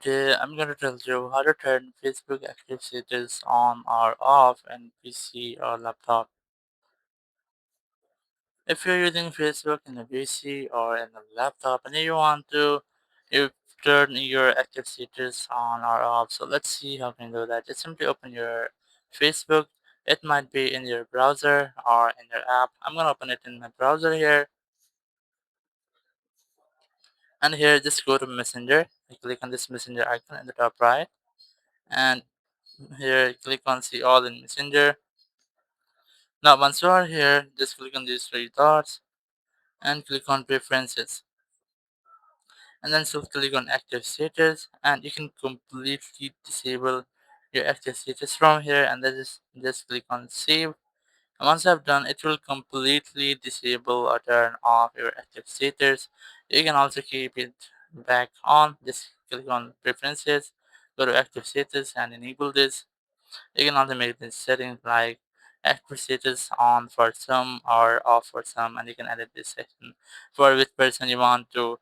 Today I'm going to tell you how to turn Facebook active status on or off in PC or laptop. If you're using Facebook in a PC or in a laptop and you want to you turn your active status on or off, so let's see how you can do that. Just simply open your Facebook. It might be in your browser or in your app. I'm going to open it in my browser here. And here just go to Messenger. You click on this Messenger icon in the top right. And here click on see all in Messenger. Now once you are here, just click on these three dots and click on preferences. And then so click on active status and you can completely disable your active status from here, and then just click on save. And once I've done, it will completely disable or turn off your active status. You can also keep it back on. Just click on preferences, go to active status and enable this. You can also make this setting like active status on for some or off for some, and you can edit this section for which person you want to